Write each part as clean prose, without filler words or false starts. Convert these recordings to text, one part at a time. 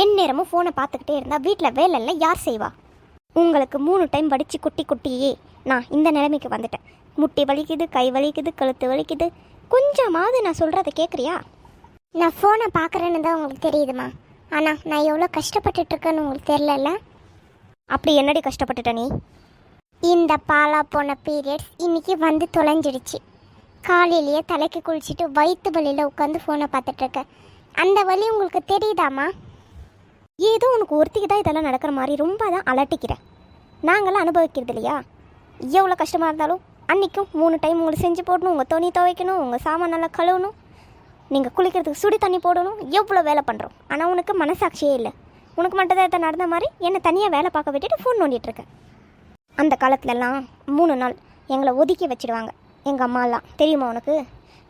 எந்நேரமும் ஃபோனை பார்த்துக்கிட்டே இருந்தால் வீட்டில் வேலை இல்லை, யார் செய்வா? உங்களுக்கு 3 டைம் வடித்து குட்டி குட்டியே நான் இந்த நிலைமைக்கு வந்துட்டேன். முட்டி வலிக்குது, கை வலிக்குது, கழுத்து வலிக்குது. கொஞ்சமாவது நான் சொல்கிறத கேட்குறியா? நான் ஃபோனை பார்க்குறேன்னு தான் உங்களுக்கு தெரியுதுமா. ஆனால் நான் எவ்வளோ கஷ்டப்பட்டுட்ருக்கேன்னு உங்களுக்கு தெரிலல்ல. அப்படி என்னடி கஷ்டப்பட்டுட்ட நீ? இந்த பாலா போன பீரியட்ஸ் இன்றைக்கி வந்து தொலைஞ்சிடுச்சு. காலையிலேயே தலைக்கு குளிச்சுட்டு வயிற்று வலியில் உட்காந்து ஃபோனை பார்த்துட்ருக்கேன். அந்த வலி உங்களுக்கு தெரியுதாம்மா? ஏதோ உனக்கு ஒருத்திக்கு தான் இதெல்லாம் நடக்கிற மாதிரி ரொம்ப தான் அலட்டிக்கிறேன். நாங்களாம் அனுபவிக்கிறது இல்லையா? எவ்வளோ கஷ்டமாக இருந்தாலும் அன்றைக்கும் 3 டைம் உங்களுக்கு செஞ்சு போடணும், உங்கள் துணி துவைக்கணும், உங்கள் சாமான் நல்லா கழுவணும், நீங்கள் குளிக்கிறதுக்கு சுடி தண்ணி போடணும், எவ்வளோ வேலை பண்ணுறோம். ஆனால் உனக்கு மனசாட்சியே இல்லை. உனக்கு மட்டும் தான் நடந்த மாதிரி என்னை தனியாக வேலை பார்க்க விட்டுட்டு ஃபோன் நோண்டிகிட்ருக்கேன். அந்த காலத்துலலாம் 3 நாள் எங்களை ஒதுக்கி வச்சுடுவாங்க எங்கள் அம்மாலாம். தெரியுமா உனக்கு?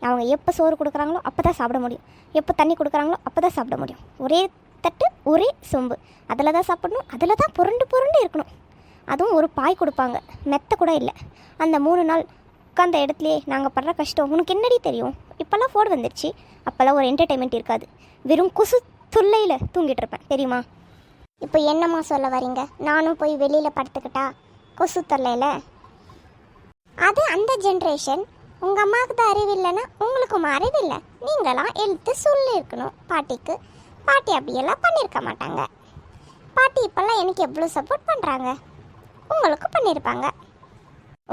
அவங்க எப்போ சோறு கொடுக்குறாங்களோ அப்போ தான் சாப்பிட முடியும், எப்போ தண்ணி கொடுக்குறாங்களோ அப்போ தான் சாப்பிட முடியும். ஒரே தட்டு ஒரே சொம்பு, அதில் தான் சாப்பிடணும், அதில் தான் புரண்டு புரண்டு இருக்கணும். அதுவும் ஒரு பாய் கொடுப்பாங்க, மெத்த கூட இல்லை. அந்த 3 நாள் உட்காந்த இடத்துலையே நாங்கள் படுற கஷ்டம் உனக்கு என்னடி தெரியும்? இப்போல்லாம் ஃபோன் வந்துடுச்சு, அப்போல்லாம் ஒரு என்டர்டெயின்மெண்ட் இருக்காது. வெறும் குசு துள்ளையில் தூங்கிட்டு இருப்பேன், தெரியுமா? இப்போ என்னம்மா சொல்ல வரீங்க? நானும் போய் வெளியில் படுத்துக்கிட்டா கொசு தொல்லையில்? அது அந்த ஜென்ரேஷன். உங்கள் அம்மாவுக்கு தான் அறிவில்லைன்னா உங்களுக்கும் அறிவில்லை. நீங்களாம் எழுத்து சொல்லியிருக்கணும் பாட்டிக்கு. பாட்டி அப்படியெல்லாம் பண்ணியிருக்க மாட்டாங்க. பாட்டி இப்போல்லாம் எனக்கு எவ்வளோ சப்போர்ட் பண்ணுறாங்க, உங்களுக்கு பண்ணியிருப்பாங்க.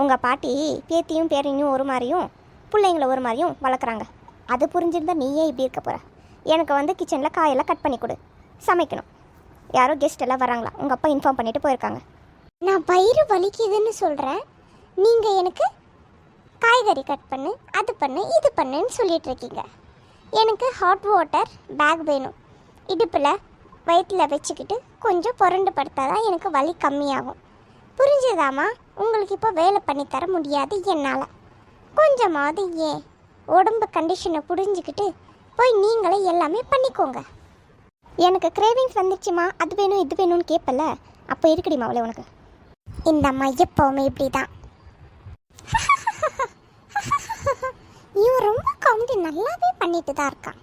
உங்கள் பாட்டி பேத்தியும் பேரையும் ஒரு மாதிரியும் பிள்ளைங்கள ஒரு மாதிரியும் வளர்க்குறாங்க. அது புரிஞ்சிருந்தா நீயே இப்படி இருக்க போகிற. எனக்கு வந்து கிச்சனில் காயெல்லாம் கட் பண்ணி கொடு, சமைக்கணும். யாரோ கெஸ்ட் எல்லாம் வராங்களா, உங்கள் அப்பா இன்ஃபார்ம் பண்ணிவிட்டு போயிருக்காங்க. நான் வயிறு வலிக்குதுன்னு சொல்கிறேன், நீங்கள் எனக்கு காய்கறி கட் பண்ணு, அது பண்ணு, இது பண்ணுன்னு சொல்லிட்டு இருக்கீங்க. எனக்கு ஹாட் வாட்டர் பேக் வேணும். இடுப்பில் வயிற்றில் வச்சுக்கிட்டு கொஞ்சம் புரண்டு படுத்தாதான் எனக்கு வலி கம்மியாகும். புரிஞ்சுதாம்மா? உங்களுக்கு இப்போ வேலை பண்ணித்தர முடியாது என்னால். கொஞ்சமாவது ஏன் உடம்பு கண்டிஷனை புரிஞ்சுக்கிட்டு போய் நீங்களே எல்லாமே பண்ணிக்கோங்க. எனக்கு கிரேவிங்ஸ் வந்துச்சுமா, அது வேணும் இது வேணும்னு கேட்பல, அப்போ இருக்குடிமா அவளே உனக்கு. இந்த அம்மா எப்போவுமே இப்படி தான். இவன் ரொம்ப காமெடி நல்லாவே பண்ணிட்டு தான் இருக்கான்.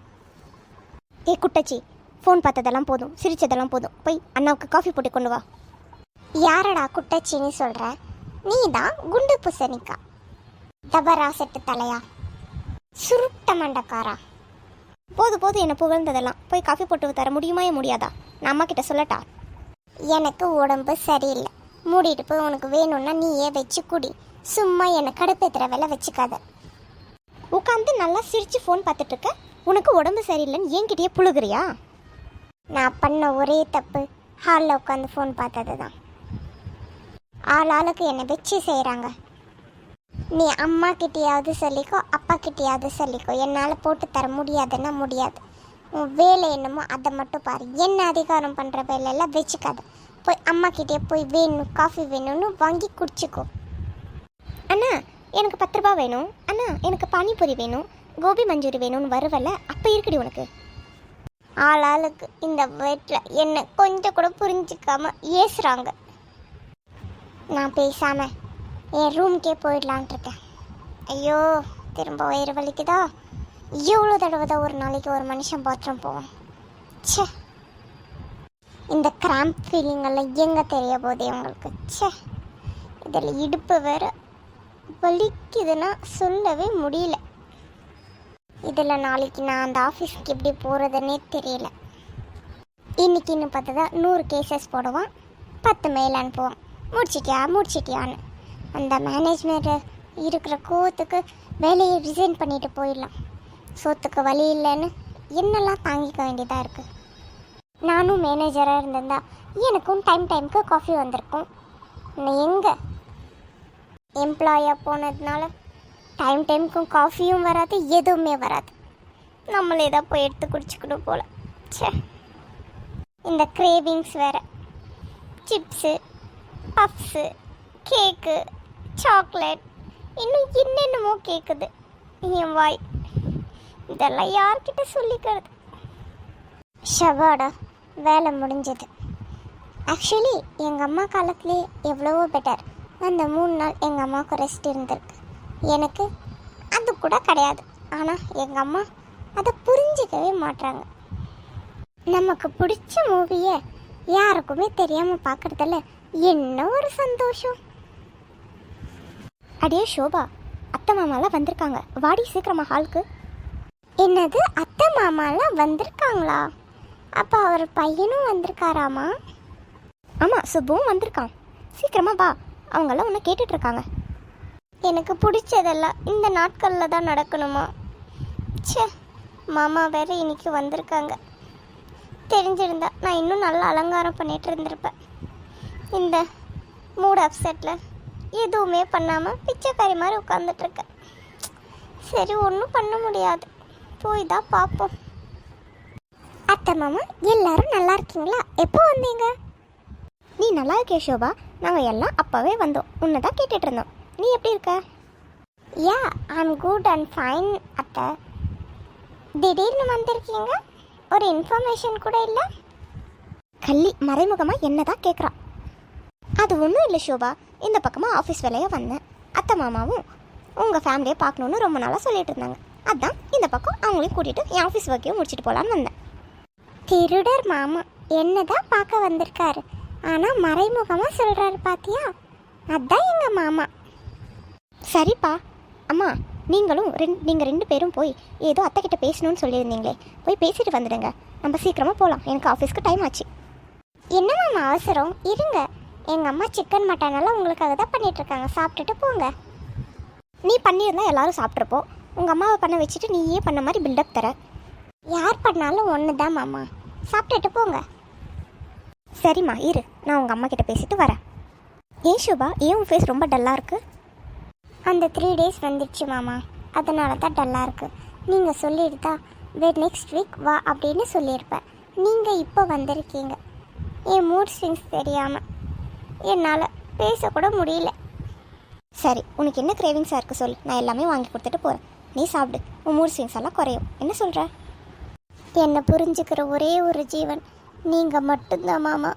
ஏ குட்டச்சி, ஃபோன் பார்த்ததெல்லாம் போதும், சிரிச்சதெல்லாம் போதும், போய் அண்ணாவுக்கு காஃபி போட்டு கொண்டு வா. யாரடா குட்டச்சின்னு சொல்கிற? நீ தான் குண்டு பூசணிக்கா, தபரா செட்டு தலையா, சுருட்ட மண்டக்காரா. போதும் என்னை புகழ்ந்ததெல்லாம். போய் காஃபி போட்டு தர முடியுமா முடியாதா? நான் அம்மா கிட்ட சொல்லட்டா? எனக்கு உடம்பு சரியில்லை, மூடிட்டு போய் உனக்கு வேணும்னா நீயே வச்சு குடி. சும்மா என்னை கடுப்பேத்துற வேலை வச்சுக்காத. உட்காந்து நல்லா சிரித்து ஃபோன் பார்த்துட்ருக்க, உனக்கு உடம்பு சரியில்லைன்னு என்கிட்டயே புழுகுறியா? நான் பண்ண ஒரே தப்பு ஹாலில் உட்காந்து ஃபோன் பார்த்தது தான். ஆளாளுக்கு என்னை வச்சு செய்கிறாங்க. நீ அம்மா கிட்டேயாவது சொல்லிக்கோ, அப்பா கிட்டேயாவது சொல்லிக்கோ. என்னால் போட்டு தர முடியாதுன்னா முடியாது. உன் வேலை என்னமோ அதை மட்டும் பாரு. என்ன அதிகாரம் பண்ணுற வேலையெல்லாம் வச்சுக்காத. போய் அம்மா கிட்டே போய் வேணும் காஃபி வேணும்னு வாங்கி குடிச்சிக்கோ. அண்ணா எனக்கு 10 ரூபா வேணும், அண்ணா எனக்கு பானிபூரி வேணும், கோபி மஞ்சூரி வேணும்னு வருவல, அப்போ இருக்குடி உனக்கு. ஆளாளுக்கு இந்த வீட்டில் என்னை கொஞ்சம் கூட புரிஞ்சிக்காம ஏசுகிறாங்க. நான் பேசாமல் என் ரூம்க்கே போயிடலான்ட்டு இருக்கேன். ஐயோ, திரும்ப வயிறு வலிக்குதா? எவ்வளோ தடவை தான் ஒரு நாளைக்கு ஒரு மனுஷன் பாத்ரூம் போவோம்? ச்சே, இந்த கிராம்ப் ஃபீலிங் எல்லாம் எங்கே தெரிய போதே உங்களுக்கு? ச்சே, இதில் இடுப்பு வேறு வலிக்குதுன்னா சொல்லவே முடியல. இதில் நாளைக்கு நான் அந்த ஆஃபீஸ்க்கு எப்படி போகிறதுன்னே தெரியல. இன்னைக்குன்னு பார்த்தா தான் 100 கேசஸ் போடுவான், 10 மெயில் அனுப்புவான், முடிச்சிட்டியான்னு. அந்த மேனேஜ்மெண்ட் இருக்கிற கோவத்துக்கு வேலையை ரிசைன் பண்ணிட்டு போயிடலாம். சொத்துக்கு வழி இல்லைன்னு என்னெல்லாம் தாங்கிக்க வேண்டியதாக இருக்குது. நானும் மேனேஜராக இருந்திருந்தா எனக்கும் டைமுக்கு காஃபி வந்திருக்கும். நான் எங்கே எம்ப்ளாயாக போனதுனால டைமுக்கும் காஃபியும் வராது, எதுவுமே வராது. நம்மளே தான் போய் எடுத்து குடிச்சுக்கணும் போல். சே, இந்த கிரேவிங்ஸ் வேறு. சிப்ஸு, பஃப்ஸு, கேக்கு, சாக்லேட், இன்னும் என்னென்னமோ கேட்குது என் வாய். இதெல்லாம் யார்கிட்ட சொல்லிக்கிறது? ஷவாடா, வேலை முடிஞ்சது. ஆக்சுவலி எங்கள் அம்மா காலத்துலேயே எவ்வளவோ பெட்டர். அந்த 3 நாள் எங்கள் அம்மாவுக்கு ரெஸ்ட் இருந்திருக்கு. எனக்கு அது கூட கிடையாது. ஆனால் எங்கள் அம்மா அதை புரிஞ்சிக்கவே மாட்றாங்க. நமக்கு பிடிச்ச மூவியை யாருக்குமே தெரியாமல் பார்க்குறதுல என்ன ஒரு சந்தோஷம். அடியே ஷோபா, அத்தை மாமாலாம் வந்திருக்காங்க, வாடி சீக்கிரமா ஹாலுக்கு. என்னது, அத்தை மாமாலாம் வந்திருக்காங்களா? அப்போ அவர் பையனும் வந்திருக்காராமா? ஆமாம், சுப்புவும் வந்திருக்கான். சீக்கிரமா வா, அவங்கெல்லாம் உன்னை கேட்டுட்டு இருக்காங்க. எனக்கு பிடிச்சதெல்லாம் இந்த நாட்களில் தான் நடக்கணுமா? ச்சே, மாமா வேற இன்னைக்கு வந்திருக்காங்க. தெரிஞ்சிருந்தா நான் இன்னும் நல்லா அலங்காரம் பண்ணிட்டு இருந்திருப்பேன். இந்த மூட் அப்செட்டில் எதுவுமே பண்ணாமல் பிச்சைக்காரி மாதிரி உட்காந்துட்டு இருக்கேன். சரி, ஒன்றும் பண்ண முடியாது, போய் தான் பார்ப்போம். அத்தை மாமா எல்லாரும் நல்லா இருக்கீங்களா? எப்போ வந்தீங்க? நீ நல்லா இருக்கே ஷோபா, நாங்கள் எல்லாம் அப்போவே வந்தோம், உன்னை தான் கேட்டுட்டு இருந்தோம். நீ எப்படி இருக்க? யா, ஐம் குட் அண்ட் ஃபைன் அத்தை. திடீர்னு வந்திருக்கீங்க, ஒரு இன்ஃபர்மேஷன் கூட இல்லை. கள்ளி மறைமுகமாக என்ன தான் கேட்குறா. அது ஒன்றும் இல்லை ஷோபா, இந்த பக்கமாக ஆஃபீஸ் வேலையாக வந்தேன். அத்தை மாமாவும் உங்கள் ஃபேமிலியை பார்க்கணுன்னு ரொம்ப நாளாக சொல்லிட்டு இருந்தாங்க. அதான் இந்த பக்கம் அவங்களையும் கூட்டிகிட்டு என் ஆஃபீஸ் ஒர்க்கையும் முடிச்சுட்டு போகலான்னு வந்தேன். திருடர் மாமா என்னதான் பார்க்க வந்திருக்காரு, ஆனால் மறைமுகமாக சொல்கிறாரு பாத்தியா? அதான் எங்கள் மாமா. சரிப்பா. அம்மா, நீங்கள் ரெண்டு பேரும் போய் ஏதோ அத்தைக்கிட்ட பேசணும்னு சொல்லியிருந்தீங்களே, போய் பேசிட்டு வந்துடுங்க. நம்ம சீக்கிரமாக போகலாம், எனக்கு ஆஃபீஸ்க்கு டைம் ஆச்சு. என்ன மாமா அவசரம்? இருங்க, எங்கள் அம்மா சிக்கன் மட்டனெல்லாம் உங்களுக்காக தான் பண்ணிகிட்ருக்காங்க, சாப்பிட்டுட்டு போங்க. நீ பண்ணியிருந்தா எல்லாரும் சாப்பிட்ருப்போம். உங்கள் அம்மாவை பண்ண வச்சுட்டு நீயே பண்ண மாதிரி பில்டப் தர. யார் பண்ணாலும் ஒன்று தான் மாமா, சாப்பிட்டுட்டு போங்க. சரிம்மா இரு, நான் உங்கள் அம்மா கிட்ட பேசிட்டு வரேன். ஏன் ஷோபா, ஏன் உன் ஃபேஸ் ரொம்ப டல்லாக இருக்குது? அந்த 3 days வந்துடுச்சு மாமா, அதனால தான் டல்லாக இருக்குது. நீங்கள் சொல்லியிருந்தா நெக்ஸ்ட் வீக் வா அப்படின்னு சொல்லியிருப்பேன். நீங்கள் இப்போ வந்திருக்கீங்க. என் மூட் ஸ்விங்ஸ் தெரியாமல் என்னால் பேசக்கூட முடியல. சரி, உனக்கு என்ன கிரேவிங்ஸாக இருக்குது சொல்லு, நான் எல்லாமே வாங்கி கொடுத்துட்டு போகிறேன். நீ சாப்பிடு, உன் மூட் ஸ்விங்ஸ் எல்லாம் குறையும். என்ன சொல்கிற? என்னை புரிஞ்சுக்கிற ஒரே ஒரு ஜீவன் நீங்கள் மட்டும்தான் மாமா.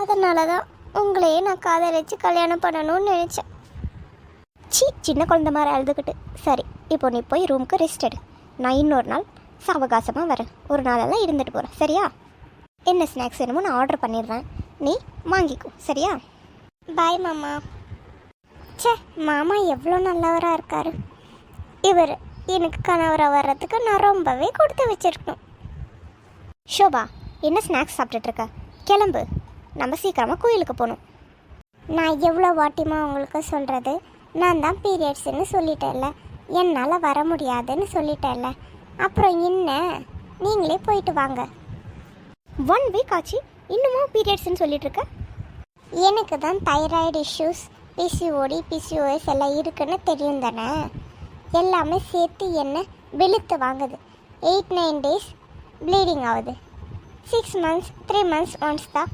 அதனால தான் உங்களையே நான் காதலிச்சு கல்யாணம் பண்ணணும்னு நினச்சேன். சின்ன குழந்த மாதிரி அழுதுகிட்டு. சரி, இப்போ நீ போய் ரூமுக்கு ரெஸ்ட் எடு. நான் இன்னொரு நாள் சாவகாசமாக வரேன், ஒரு நாளெல்லாம் இருந்துட்டு போகிறேன், சரியா? என்ன ஸ்நாக்ஸ் வேணுமோ நான் ஆர்டர் பண்ணிடுறேன், நீ வாங்கிக்கோ, சரியா? பாய் மாமா. ச்சே, மாமா எவ்வளோ நல்லவராக இருக்காரு. இவர் எனக்கு கணவராக வர்றதுக்கு நான் ரொம்பவே கொடுத்து வச்சிருக்கணும். ஷோபா, என்ன ஸ்நாக்ஸ் சாப்பிட்டுட்டு இருக்க? கிளம்பு, நம்ம சீக்கிரமாக கோயிலுக்கு போகணும். நான் எவ்வளோ வாட்டிமா உங்களுக்கு சொல்கிறது? நான் தான் பீரியட்ஸ்ன்னு சொல்லிட்டேன்ல, என்னால் வர முடியாதுன்னு சொல்லிட்டேன்ல, அப்புறம் என்ன, நீங்களே போயிட்டு வாங்க. 1 week ஆச்சு, இன்னமும் பீரியட்ஸ்ன்னு சொல்லிட்டு இருக்க? எனக்கு தான் தைராய்டு இஷ்யூஸ், பிசிஓடி, பிசிஓஎஸ் எல்லாம் இருக்குன்னு தெரியும் தானே. எல்லாமே சேர்த்து என்ன வெளுத்து வாங்குது. 8-9 days ப்ளீடிங் ஆகுது. 6 months 3 months ஒன்ஸ் தான்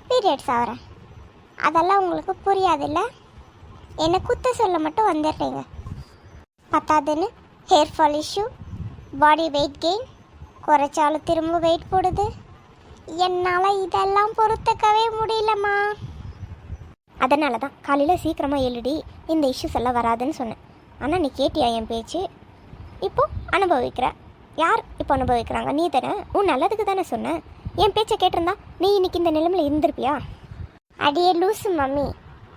பீரியட்ஸ் ஆகிறேன். அதெல்லாம் உங்களுக்கு புரியாதுல்ல. என்னை குத்த சொல்ல மட்டும் வந்துடுறீங்க. பத்தாதுன்னு hair fall issue, body weight gain, குறைச்சாலும் திரும்ப வெயிட் போடுது. என்னால் இதெல்லாம் பொறுத்துக்கவே முடியலம்மா. அதனால தான் காலையில் சீக்கிரமாக எழுடி இந்த இஷ்யூஸ் எல்லாம் வராதுன்னு சொன்னேன். ஆனால் நீ கேட்டியா என் பேச்சு? இப்போ அனுபவிக்கிற. யார் இப்போ அனுபவிக்கிறாங்க? நீ தானே. உன் நல்லதுக்கு தானே சொன்னேன். என் பேச்சை கேட்டிருந்தா நீ இன்னைக்கு இந்த நிலைமையில் இருந்திருப்பியா? அடியே லூசு மம்மி,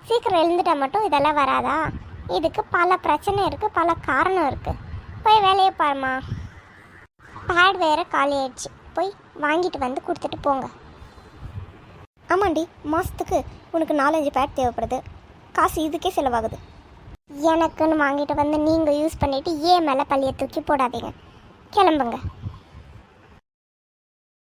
சீக்கிரம் எழுந்துட்டா மட்டும் இதெல்லாம் வராதா? இதுக்கு பல பிரச்சனை இருக்குது, பல காரணம் இருக்குது. போய் வேலையை பாருமா. பேட் வேறு காலி ஆயிடுச்சு, போய் வாங்கிட்டு வந்து கொடுத்துட்டு போங்க. ஆமாண்டி, மாதத்துக்கு உனக்கு 4-5 பேட் தேவைப்படுது, காசு இதுக்கே செலவாகுது. எனக்குன்னு வாங்கிட்டு வந்து நீங்கள் யூஸ் பண்ணிவிட்டு ஏன் மேலே பள்ளியை தூக்கி போடாதீங்க. கிளம்புங்க.